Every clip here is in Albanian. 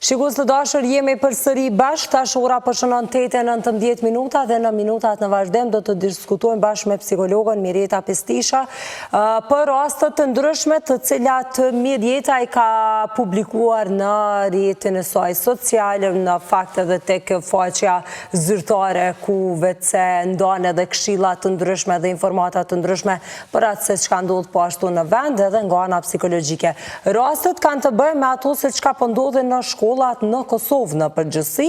Shikues të dashur, jemi përsëri bashkë, tash ora po shënon 8:19 minuta dhe në minutat në vazhdim do të diskutojmë bashkë me psikologën Mirjeta Pestisha për rastet të ndryshme të cilat Mirjeta i ka publikuar në rrjetin e saj social, në fakt edhe tek faqja zyrtare ku vetëse ndan edhe këshilla të ndryshme dhe informata të ndryshme për atë se çka ndodh po ashtu në vend edhe nga ana psikologjike. Rastet kanë të bëjnë me ato se çka po ndodhin në shkollat në Kosovë në përgjithësi,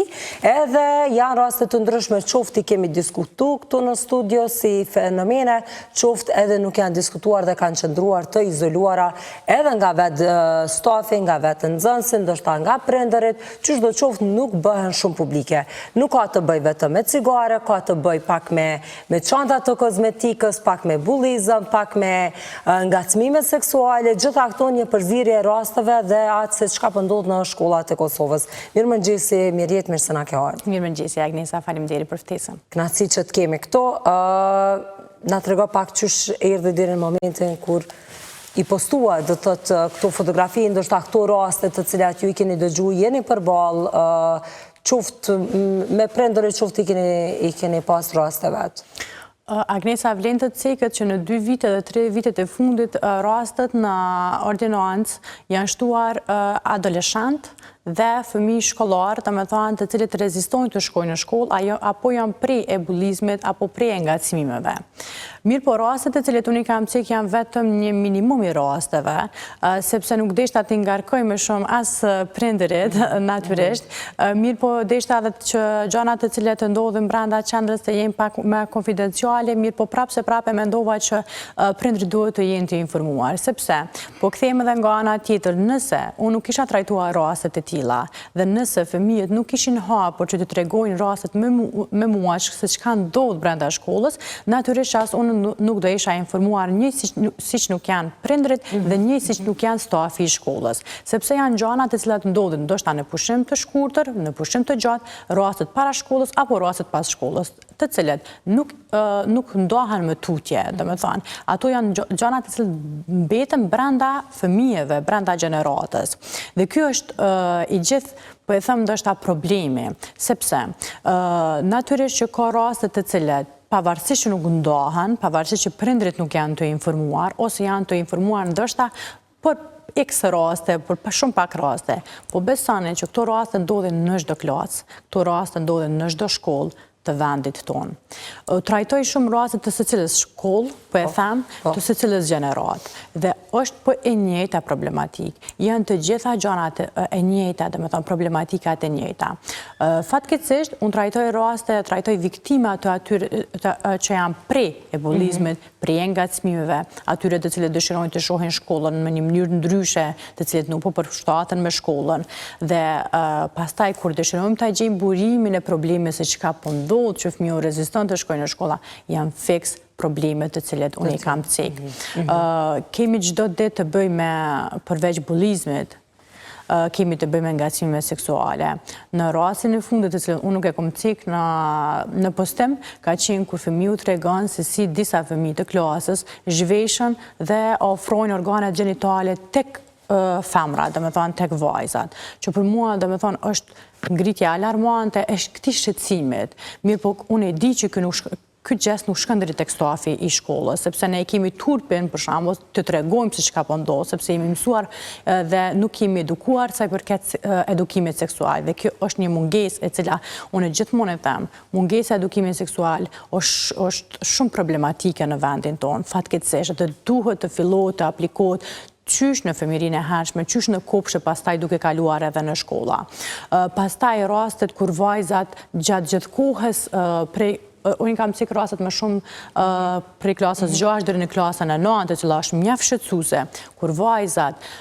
edhe janë raste të ndryshme, qoftë i kemi diskutuar këtu në studio si fenomene, qoftë edhe nuk janë diskutuar dhe kanë qëndruar të izoluara edhe nga vetë stafi, nga vetë nxënësi, ndoshta nga prindërit, që çdo qoftë nuk bëhen shumë publike. Nuk ka të bëj vetëm me cigare, ka të bëj pak me çanta të kozmetikës, pak me bullizëm, pak me ngacmime seksuale, gjitha këto një përzierje rasteve dhe atë se çka po ndodh në shkollat e Kosovës. Mirëmëngjesi Mirjet, mirë se na ke ardhur. Mirëmëngjesi Agnesa, faleminderit për ftesën. Kënaqësi që të kemi këto. Na trego pak qysh erdhi deri në momentin kur i postua, do të thotë, këto fotografi, ndoshta këto raste të cilat ju i keni dëgjuar, jeni përballë, qoftë me prindërit, qoftë i keni pas raste vet. Agnesa, vlen të cekët që në 2 vite dhe 3 vitet e fundit rastet në ordinancë janë shtuar adoleshant dhe fëmijë shkollar, domethënë të cilët rezistojnë të shkojnë në shkollë apo janë prej e bullizmit apo prej e ngacmimeve. Mirë po rastet e cilët unë i kam cek janë vetëm një minimum i rasteve, sepse nuk deshta t'i ngarkoj më shumë as prindërit, natyrisht, mirë po deshta edhe që gjanat të cilët ndodhin brenda qendrës të jenë pak më konfidenciale, mirë po prapë se prapë mendova që prindërit duhet të jenë të informuar, sepse po kthehemi edhe nga ana tjetër, nëse unë nuk kisha trajtuar rastet e tilla dhe nëse fëmijët nuk kishin hapur që të tregojnë rastet me mua se çka ndodh brenda shkollës, natyrisht as unë nuk do isha informuar një siç nuk janë prindërit dhe një siç nuk janë stafi i shkollës, sepse janë gjëra të cilat ndodhin ndoshta në pushim të shkurtër, në pushim të gjatë, rastet para shkollës apo rastet pas shkollës, të cilat nuk ndahen me tutje, domethënë, ato janë gjëra të cilat mbeten brenda fëmijëve, brenda gjeneratës. Dhe ky është i gjithë, po e them ndoshta problemi, sepse natyrisht që ka raste të cilat pavarësisht që nuk ndahen, pavarësisht që prindërit nuk janë të informuar, ose janë të informuar ndoshta për x raste, për shumë pak raste, po besoni që këto raste ndodhin në çdo klasë, këto raste ndodhin në çdo shkollë të vendit tonë. Trajtoj shumë raste të secilës shkollë, po e them, të secilës gjenerat. Dhe është po e njëjta problematikë. Janë të gjitha gjanat e njëjta, domethënë problematikat e njëjta. Fatkeqësisht, unë trajtoj viktima të atyre që janë prej e bullizmit, prej e ngacmimeve, atyre të cilët dëshirojnë të shohin shkollën në një mënyrë ndryshe, të cilët nuk po përshtaten me shkollën. Dhe pastaj kur dëshirojmë ta gjejmë burimin e problemit se çka po ndodh që fëmijë reziston të shkojnë në shkolla, janë fiks problemet të cilet unë i kam cek. Kemi çdo ditë të bëjmë me përveç bullizmit, kemi të bëjmë ngacmime seksuale. Në rastin e fundit të cilën unë nuk e kam cek në postim, ka qenë kur fëmiu tregon se si disa fëmijë të klasës zhveshën dhe ofrojnë organet gjenitale tek femra, domethënë tek vajzat, që për mua domethënë është ngritje alarmante e këtij shqetësimit. Mirë po unë e di që ky gjest nuk shkon deri tek stafi i shkollës, sepse ne kemi turpin për shembull të tregojmë se çka po ndodh, sepse jemi mësuar dhe nuk jemi edukuar sa i përket edukimit seksual. Dhe kjo është një mungesë e cila unë gjithmonë e them, mungesa e edukimit seksual është shumë problematike në vendin tonë. Fatkeqësisht të duhet të fillohet të aplikohet qysh në fëmijërinë e hershme, qysh në kopshte, pastaj duke kaluar edhe në shkolla. Pastaj rastet kur vajzat gjatë gjithë kohës unë kam cek rastet më shumë prej klasës 6 deri në klasën e 9, e cila është mjaft shqetësuese, kur vajzat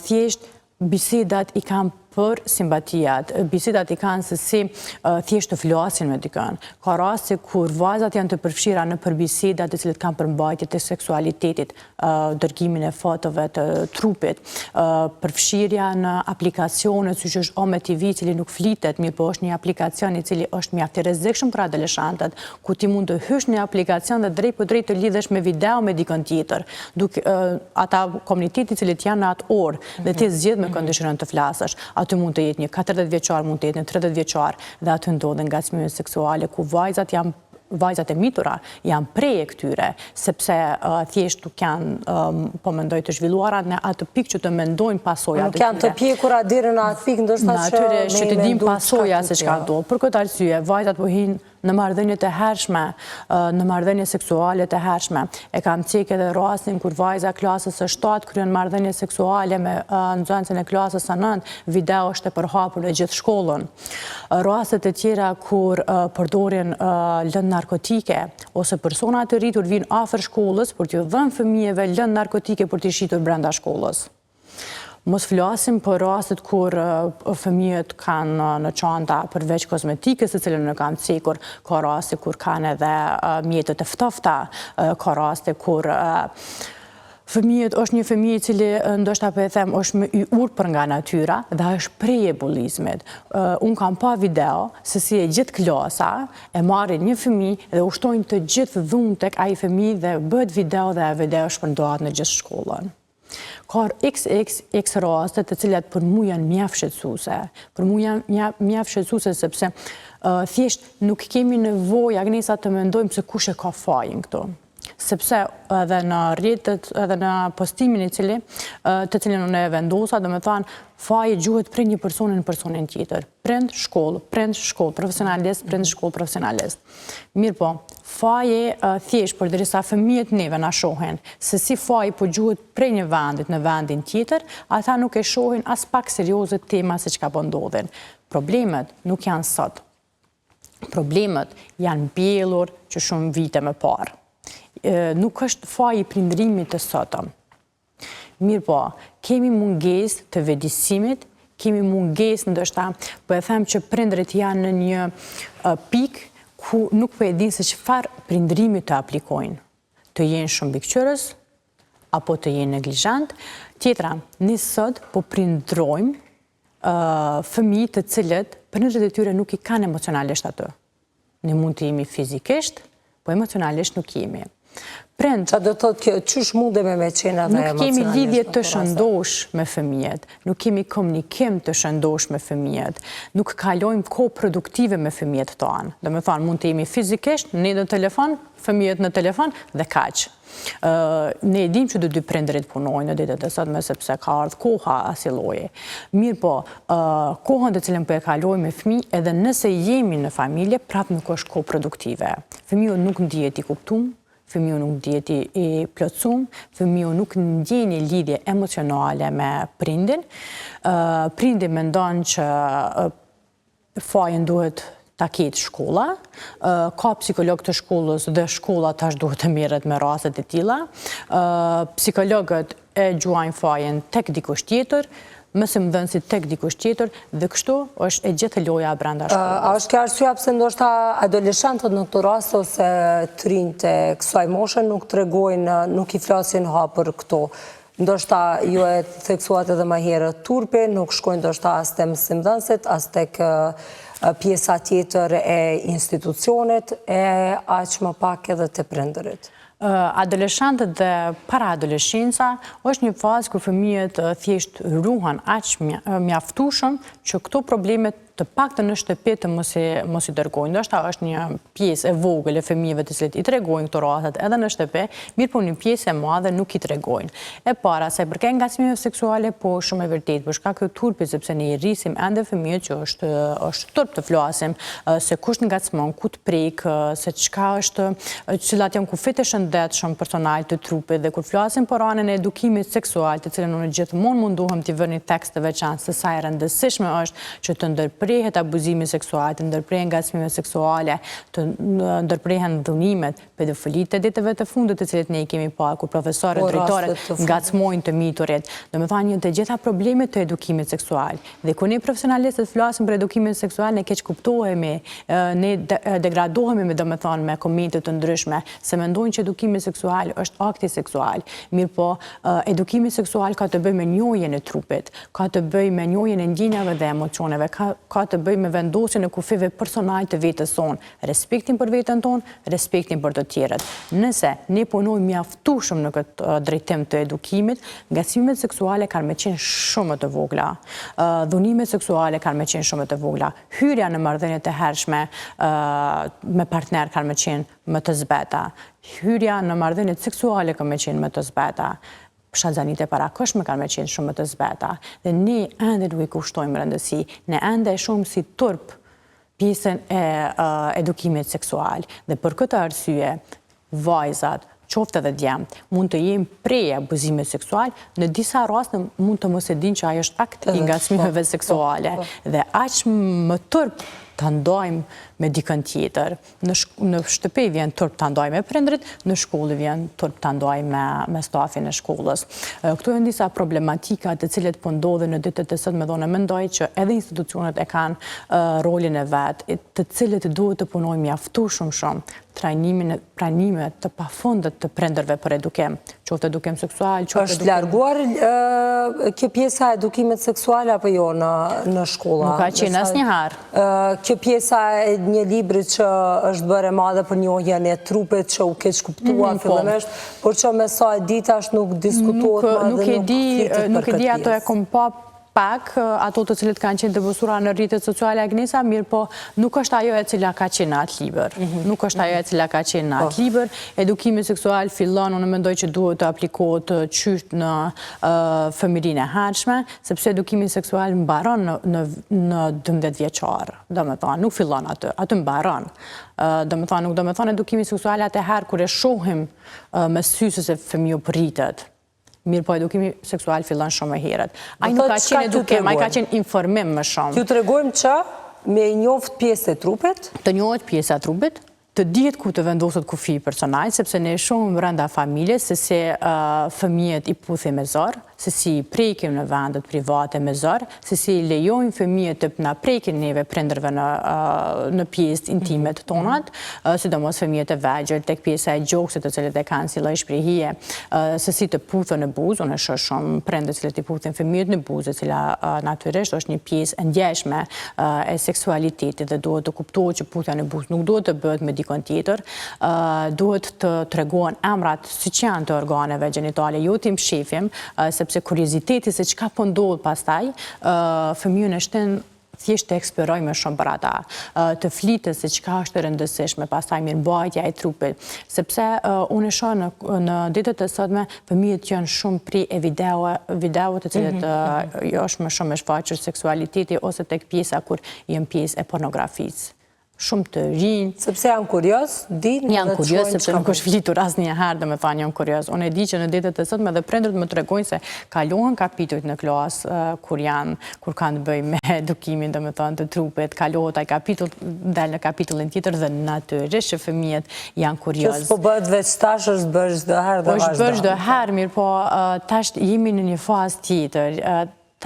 thjesht bisedat i kanë për simpatijat, bisedat i kanë se si thjesht të flasin me dikën. Ka raste kur vajzat janë të përfshira në përbisedat të cilët kanë përmbajtje të seksualitetit, dërgimin e fotove të trupit, përfshirja në aplikacione, siç është Ome TV, cili nuk flitet, mirë po është një aplikacion i cili është mjaft i rrezikshëm për adoleshantët, ku ti mund të hysh në aplikacion dhe drejt për drejt të lidhesh me video me dikën tjetër, duke ata komuniteti i cilët janë në atë orë dhe ti zgjedh me kënd dëshiron të flasësh. aty mund të jetë një 40 vjeçar, mund të jetë një 30 vjeçar dhe aty ndodhen ngacmime seksuale ku vajzat e mitura janë prej e këtyre, sepse thjesht nuk janë, po mendoj, të zhvilluara në atë pikë që të mendojnë pasojat. Nuk janë të pjekura deri në atë pikë, ndoshta që të dim pasoja se çka ndodh. Për këtë arsye, vajzat po hinë në marrëdhënie të hershme, në marrëdhënie seksuale të hershme. E kam cek edhe rastin kur vajza klasës së 7 kryen marrëdhënie seksuale me nxënësin e klasës së 9, video është e përhapur në gjithë shkollën. Rastet e tjera kur përdorin lëndë narkotike ose persona të rritur vinë afër shkollës për t'ju dhënë fëmijëve lëndë narkotike për t'i shitur brenda shkollës. Mos flasim për rastet kur fëmijët kanë në çanta përveç kozmetikës të cilën në kanë cekur, ka raste kur kanë edhe mjetët e ftofta, ka raste kur fëmijët është një fëmijë i cili ndoshta po e them është më i urpër nga natyra dhe është prej e bullizmit. Unë kam pa video se si e gjithë klasa e marrin një fëmijë dhe ushtojnë të gjithë dhunë tek ai fëmijë dhe bëhet video dhe video shpërndohet në gjithë shkollën. Ka XX raste të cilat për mu janë mjaft shqetësuese. Për mu janë mjaft shqetësuese sepse thjesht nuk kemi nevojë Agnesa të mendojmë se kush e ka fajin këtu. Sepse edhe në rrjetet, edhe në postimin të cilin unë e vendosa, do me thanë, faji gjuhet prej një personi në personin tjetër. Prind, shkollë, profesionalist, prind, shkollë, profesionalist. Mirë po, faji thjesht për derisa fëmijët neve na shohin se si faji po gjuhet prej një vendit në vendin tjetër, ata nuk e shohin as pak serioze tema se çka po ndodhin. Problemet nuk janë sot. Problemet janë mbjellur që shumë vite më parë. Nuk është faji i prindërimit të sotëm. Mirë po, kemi mungesë të vedisimit, kemi mungesë ndoshta, po e them që prindërit janë në një pikë ku nuk po e dinë se çfarë prindërimi të aplikojnë. Të jenë shumë bikqyrës, apo të jenë neglizhant. Tjetra, ne sot po prindrojmë fëmijë të cilët prindërit e tyre nuk i kanë emocionalisht atë. Ne mund të jemi fizikisht, po emocionalisht nuk jemi. Qa do të thotë kjo, qysh mundeme me qenë edhe emocionalisht? Nuk kemi lidhje të shëndosh me fëmijët, nuk kemi komunikim të shëndosh me fëmijët, nuk kalojmë kohë produktive me fëmijët tonë. Do me thonë, mund të jemi fizikisht, ne në telefon, fëmijët në telefon dhe kaq. Ne e dim që dy prindërit punojnë në ditët e sotme sepse ka ardhur koha asaj lloji. Mirë po, kohën të cilën po e kalojmë me fëmijë, edhe nëse jemi në familje, prapë nuk është kohë produktive. Fëmiu nuk ndihet i kuptuar, fëmiu nuk ndihet i plotësuar, fëmiu nuk ndjen një lidhje emocionale me prindin. Prindi mendon që fajin duhet ta ketë shkolla, ka psikolog të shkollës dhe shkolla tash duhet të merret me raste të tilla. Psikologët e gjuajnë fajin tek dikush tjetër, mësimdhënësit tek dikush tjetër dhe kështu është e gjithë loja brenda shkollës. A është kjo arsyeja pse ndoshta adoleshentët në këtë rast ose të rinjt e kësaj moshe nuk tregojnë, nuk i flasin hapër këto? Ndoshta ju e theksuat edhe më herët turpi, nuk shkojnë ndoshta as te mësimdhënësit, as tek pjesa tjetër e institucionit, e aq më pak edhe te prindërit. Adoleshentët dhe para adoleshenca është një fazë kur fëmijët thjesht ruhen aq mjaftueshëm që këto probleme të paktën në shtëpi të mos i dërgojnë. Ndoshta është një pjesë e vogël e fëmijëve të cilët i tregojnë këto raste edhe në shtëpi, mirë po një pjesë e madhe nuk i tregojnë. E para sa i përket ngacmimeve seksuale, po shumë e vërtetë, për shkak të turpit sepse ne i rrisim ende fëmijët që është turp të flasim se kush ngacmon, ku të prek, se çka është, cilat janë kufit e shëndetshëm personal të trupit dhe kur flasim për anën e edukimit seksual, të cilën unë gjithmonë munduhem t'i vëni tekst të veçantë se sa e rëndësishme është që të ndërprehet abuzimi seksual, të ndërprehen ngacmime seksuale, të ndërprehen dhunimet, pedofilitë të ditëve të fundit të cilat ne i kemi parë, ku profesorët, drejtorët ngacmojnë të miturit. Domethënë të gjitha problemet të edukimit seksual. Dhe kur ne profesionalistët flasim për edukimin seksual, ne keq kuptohemi, ne degradohemi me komente të ndryshme, se mendojnë që edukimi seksual është akti seksual. Mirë po, edukimi seksual ka të bëjë me njohjen e trupit, ka të bëjë me njohjen e ndjenjave dhe emocioneve, ka ka të bëjë me vendosjen e kufive personal të vetës sonë, respektin për vetën tonë, respektin për të tjerët. Nëse ne punojmë mjaftueshëm në këtë drejtim të edukimit, ngacmimet seksuale kanë me qenë shumë të vogla, dhunimet seksuale kanë me qenë shumë të vogla, hyrja në marrëdhënie të hershme me partner kanë me qenë më të zbeta, hyrja në marrëdhënie seksuale kanë me qenë më të zbeta, shallëzanit e parakoshme kanë me qenë shumë të zbeta. Dhe ne ende nuk i kushtojmë rëndësi, ne ende e shumë si turp pjesën e edukimit seksual. Dhe për këtë arsye, vajzat, qoftë edhe djemt, mund të jenë prej abuzimit seksual, në disa raste mund të mos e dinë që ajo është akt i ngacmimeve seksuale. Dhe aq më turp të ndojmë me dikën tjetër. Në shtëpi vjen turp të ndojmë me prindrit, në shkollë vjen turp të ndojmë me stafin e shkollës. Këtu janë disa problematika të cilet po ndodhen në ditët e sotme, dhe unë mendoj që edhe institucionet e kanë rolin e vet, të cilët duhet të punojnë mjaftueshëm shumë trajnime të pafundit të prindërve për edukim, qoftë edukim seksual, qoftë edukim... Është larguar kjo pjesa e edukimit seksual apo jo në shkolla? Nuk ka qenë asnjëherë. Kjo pjesa e një libri që është bërë e madhe për njohjen e trupit që u keq kuptua fillimisht, por që me sa e ditash nuk diskutohet më dhe nuk flitet për këtë pjesë. Ato e kom pa pak, ato të cilët kanë qenë të bësura në rrjetet sociale Agnesa, mirë po nuk është ajo e cila ka qenë në atë libër. Nuk është ajo e cila ka qenë në atë libër. Edukimi seksual fillon, unë mendoj që duhet të aplikohet qysh në fëmijërinë e hershme, sepse edukimi seksual mbaron në 12 vjeçar. Domethënë, nuk fillon aty mbaron. Domethënë, nuk domethënë edukimi seksual atëherë kur e shohim me sy se fëmiu rritet. Mirë po edukimi seksual fillon shumë e herët. Ai nuk ka qenë edukim, ai ka qenë informim më shumë. Ju tregojmë që me njoft pjesë e trupit? Të njohet pjesa e trupit, të dihet ku të vendoset kufi personal, sepse ne shohim brenda familjes se si fëmijët i puthin me zor, se si prekim në vendet private me zor, se si lejojnë fëmijët të na prekin neve prindërve në pjesë intimet tonat, sidomos fëmijët e vegjël tek pjesa e gjoksit të cilët e kanë si lloj shprehje, se si të puthen në buzë, unë shoh shumë prindër që i puthin fëmijët në buzë, e cila natyrisht është një pjesë e ndjeshme e seksualitetit dhe duhet të kuptohet që puthja në buzë nuk duhet të bëhet me dikon tjetër, duhet të tregohen emrat siç janë të organeve gjenitale, jo tim shefim, sepse kurioziteti se çka po ndodh pastaj, fëmijën e shtyn thjesht të eksploroj më shumë për ata, të flitet se çka është e rëndësishme, pastaj mirëmbajtja e trupit, sepse unë e shoh në ditët e sotme fëmijët janë shumë pri e videove të cilët është më shumë e shfaqur seksualiteti ose tek pjesa kur janë pjesë e pornografisë. Shumë të rinj. Sepse janë kurios, janë kurios, sepse nuk është flitur asnjëherë, domethënë janë kurios. Unë e di që në ditët e sotme edhe prindërit më tregojnë se kalohen kapitujt në klasë kur kanë të bëjnë me edukimin, domethënë të trupit, kalohet ai kapitull, dal në kapitullin tjetër dhe natyrisht që fëmijët janë kurios. Që s'po bëhet veç tash, është bërë çdo herë dhe vazhdon. Është bërë çdo herë, mirë po tash jemi në një fazë tjetër.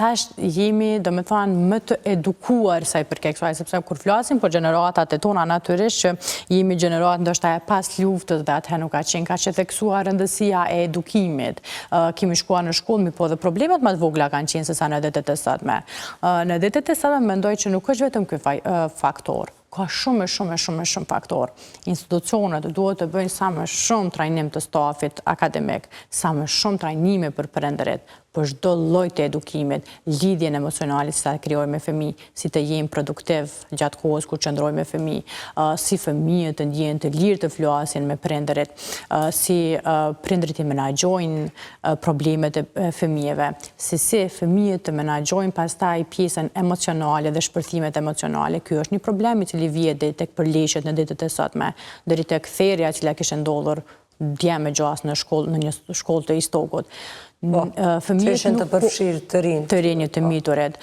Tash jemi, domethënë, më të edukuar sa i përket kësaj, sepse kur flasim për gjeneratat e tona natyrisht që jemi gjenerat ndoshta e pas luftës dhe atëherë nuk ka qenë kaq e theksuar rëndësia e edukimit. Kemi shkuar në shkollë, mirë po dhe problemet më të vogla kanë qenë sesa në ditët e sotme. Në ditët e sotme mendoj që nuk është vetëm ky faktor. Ka shumë faktor. Institucionet duhet të bëjnë sa më shumë trajnim të stafit akademik, sa më shumë trajnime për prindërit, për çdo lloj të edukimit, lidhjen emocionale si ta krijojmë me fëmijë, si të jemi produktiv gjatë kohës kur qëndrojmë me fëmijë, si fëmijët të ndjehen të lirë të flasin me prindërit, si prindërit i menaxhojnë problemet e fëmijëve, si fëmijët të menaxhojnë pastaj pjesën emocionale dhe shpërthimet emocionale. Ky është një problem i cili vije deri tek përleshjet në ditët e sotme, deri tek therrja që kishte ndodhur dje me gjas në një shkollë të Istokut. Fëmijët të përfshirë të rinj. Të rinj të miturit.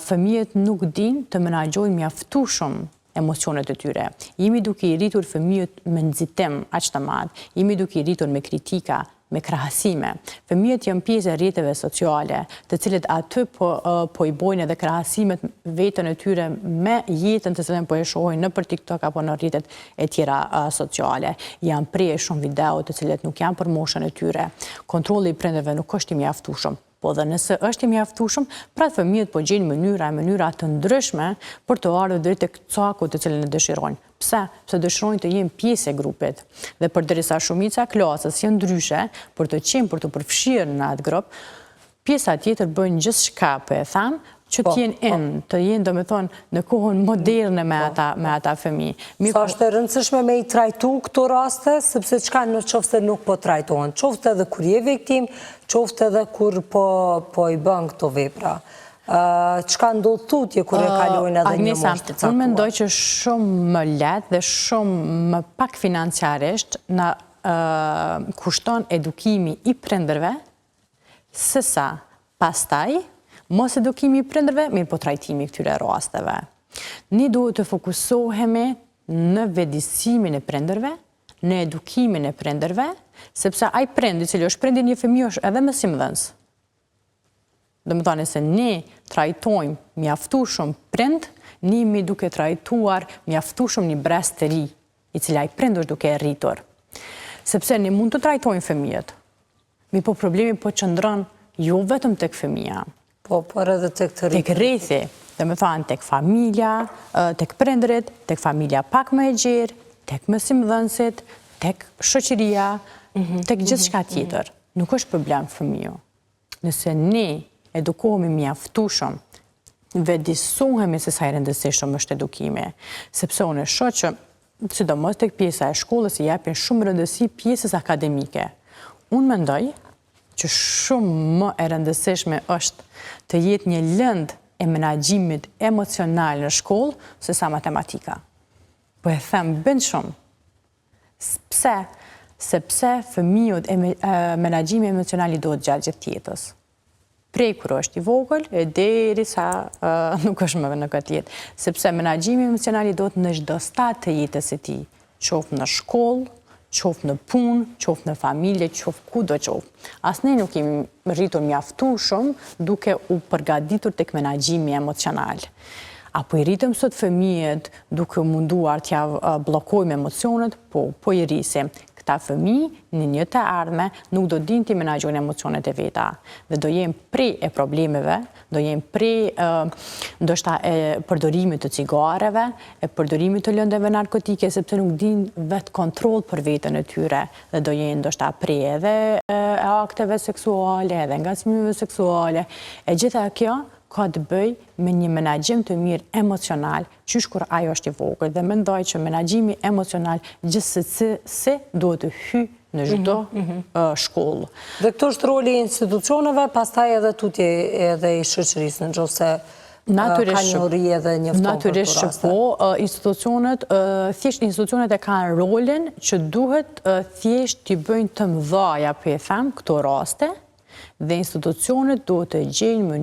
Fëmijët nuk dinë të menaxhojnë mjaftueshëm emocionet e tyre. Jemi duke i rritur fëmijët me nxitim aq të madh. Jemi duke i rritur me kritika, me krahasime. Fëmijët janë pjesë e rrjeteve sociale, të cilët aty po i bojnë edhe krahasimet vetën e tyre me jetën të cilën po e shohin nëpër TikTok apo në rrjetet e tjera sociale. Janë prerë shumë video të cilët nuk janë për moshën e tyre. Kontrolli i prindërve nuk është i mjaftueshëm. Po dhe nëse është i mjaftueshëm, pra fëmijët po gjejnë mënyra të ndryshme për të ardhur deri tek caku të cilën e dëshirojnë. Pse? Pse dëshirojnë të jenë pjesë e grupit. Dhe përderisa shumica e klasës janë ndryshe, për të përfshirë në atë grup, pjesa tjetër bëjnë gjithçka, po e tham, që të jenë domethënë në kohën moderne me ata fëmijë. Sa është e rëndësishme me i trajtu këto raste, sepse çka në qoftë se nuk po trajtohen, qoftë edhe kur je viktim, qoftë edhe kur po i bën këto vepra. Çka ndodh tutje kur e kalojnë edhe një moshë të caktuar? Unë mendoj që shumë më lehtë dhe shumë më pak financiarisht na kushton edukimi i prindërve, sesa pastaj mos edukimi i prindërve, mirë po trajtimi i këtyre rasteve. Ne duhet të fokusohemi në vetëdijsimin e prindërve, në edukimin e prindërve, sepse ai prind i cili është prindi një fëmijë është edhe mësimdhënës. Domethënë se ne trajtojmë mjaftueshëm prind, ne jemi duke trajtuar mjaftueshëm një brez të ri, i cili ai prind është duke e rritur. Sepse ne mund të trajtojmë fëmijët, mirë po problemi po qëndron jo vetëm tek fëmia, po edhe tek të rritur. Tek rrethi, domethënë tek familja, tek prindërit, tek familja pak më e gjerë, tek mësimdhënësit, tek shoqëria, tek gjithçka tjetër. Nuk është problem fëmiu. Nëse ne edukohemi mjaftueshëm, vetëdijsohemi se sa i rëndësishëm është edukimi, sepse unë shoh që sidomos tek pjesa e shkollës i japin shumë rëndësi pjesës akademike. Unë mendoj që shumë më e rëndësishme është të jetë një lëndë e menaxhimit emocional në shkollë se sa matematika. Po e them bën shumë. Pse? Sepse fëmijët menaxhimi emocional i duhet gjatë gjithë jetës. Prej kur është i vogël e derisa nuk është më në këtë jetë. Sepse menaxhimi emocional i duhet në çdo stad të jetës së tij, qoftë në shkollë, qoftë në punë, qoftë në familje, qoftë kudo qoftë. As ne nuk jemi rritur mjaftueshëm duke u përgatitur tek menaxhimi emocional. Apo i rritëm sot fëmijët duke munduar t'ja bllokojmë emocionet, po i rrisim. Këta fëmijë në një të ardhme nuk do dinë t'i menaxhojnë emocionet e veta dhe do jenë prej e problemeve, do jenë prej ndoshta e përdorimit të cigareve, e përdorimit të lëndëve narkotike, sepse nuk dinë vetë kontroll për veten e tyre dhe do jenë ndoshta prej edhe akteve seksuale, edhe ngacmimeve seksuale. E gjitha kjo ka të bëj me një menaxhim të mirë emocional, qysh kur ajo është i vogël, dhe mendoj që menaxhimi emocional gjithsesi duhet të hyjë në çdo shkollë. Dhe këto është roli i institucioneve, pastaj edhe tutje edhe i shoqërisë, nëse ka njohuri edhe njofton. Natyrisht që po, thjesht institucionet e kanë rolin që duhet thjesht t'i bëjnë të mëdhaja, po e them, këto raste, dhe institucionet duhet të gjejnë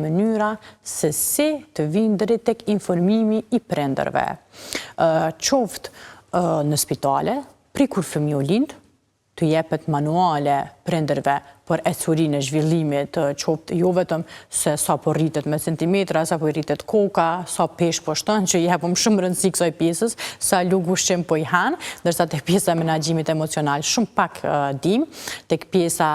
mënyra se si të vinë drejt tek informimi i prindërve. Qoftë në spitale, pri kur fëmiu lind, të jepet manuale prindërve për ecurinë e zhvillimit, qoftë jo vetëm se sa po rritet me centimetra, sa po rritet koka, sa peshë po shton, që jepëm shumë rëndësi kësaj pjesës, sa lugë ushqim po i hanë, ndërsa tek pjesa e menaxhimit emocional shumë pak dim, tek pjesa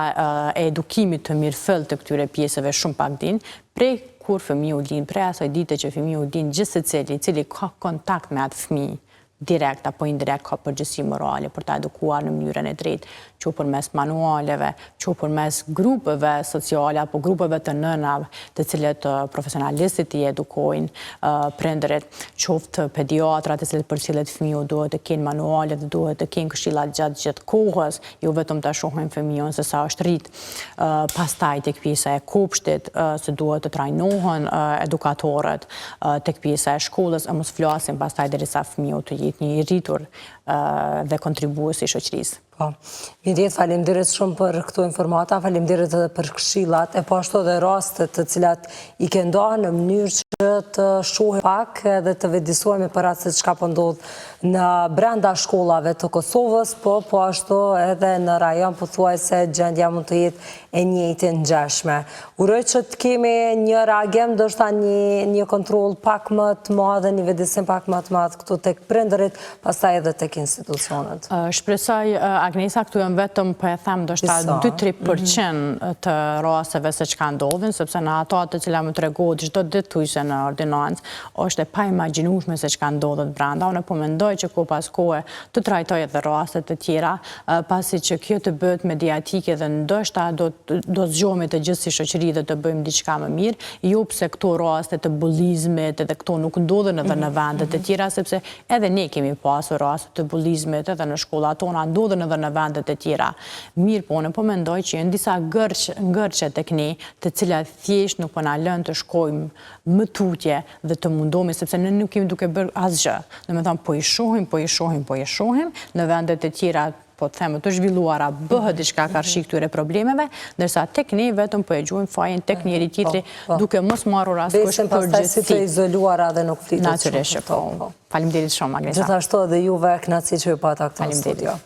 e edukimit të mirëfill të këtyre pjesëve shumë pak dim, prej kur fëmiu lind, prej asaj dite që fëmiu lind, gjithsecili i cili ka kontakt me atë fëmijë, direkt apo indirekt ka përgjegjësi morale për ta edukuar në mënyrën e drejtë, që përmes manualeve, që përmes grupeve sociale apo grupeve të nënave, të cilët profesionalistët i edukojnë prindërit, qoftë pediatrat të cilët përcjellet fëmiu duhet të kenë manuale dhe duhet të kenë këshillat gjatë kohës, jo vetëm ta shohin fëmijën se sa është rrit. Pastaj tek pjesa e kopshtit se duhet të trajnohen edukatorët, tek pjesa e shkollës, mos flasim pastaj derisa fëmiu të jetë një i rritur dhe kontribues i shoqërisë. Po, mirëjet, faleminderit shumë për këto informata, faleminderit edhe për këshillat, e po ashtu edhe rastet të cilat i ke ndonë në mënyrë që të shohim pak dhe të vëdësohemi për atë se çka po ndodh në brenda shkollave të Kosovës, po ashtu edhe në rajon pothuajse gjendja mund të jetë e njëjtë ngjashme. Uroj që të kemi një reagim, ndoshta një kontroll pak më të madh dhe një vëdësim pak më të madh këtu tek prindërit, pastaj edhe tek institucionet. Shpresoj, Agnesa, këtu janë vetëm po e them ndoshta 2-3% të rasteve se çka ndodhin, sepse në ato të cilat më tregohet çdo ditë në ordinancë, është e pa imagjinueshme se çka ndodhet brenda. Unë po mendoj që ko pas kohe të trajtoj edhe raste të tjera, pasi që kjo të bëhet mediatike dhe ndoshta do zgjohemi të gjithë si shoqëri dhe të bëjmë diçka më mirë, jo pse këto raste të bullizmit edhe këto nuk ndodhen edhe në vende të tjera, sepse edhe ne kemi pasur raste të bullizmit edhe në shkollat tona, ndodhen edhe në vende të tjera. Mirë, po unë po mendoj që janë disa ngërçe tek ne, të cilat thjesht nuk po na lën të shkojmë më tutje dhe të mundohemi, sepse ne nuk kemi duke bërë asgjë. Domethënë po i shohim, në vendet e tjera po të themë të zhvilluara bëhet diçka karshi këtyre problemeve, ndërsa tek ne vetëm po e gjujmë fajin tek njëri tjetri duke mos marrur askush përgjegjësi. Si të izoluara dhe nuk flitet shumë. Natyrisht, po. Faleminderit shumë, Agnesa. Gjithashtu edhe juve, kënaqësi që ju pata këtu në studio.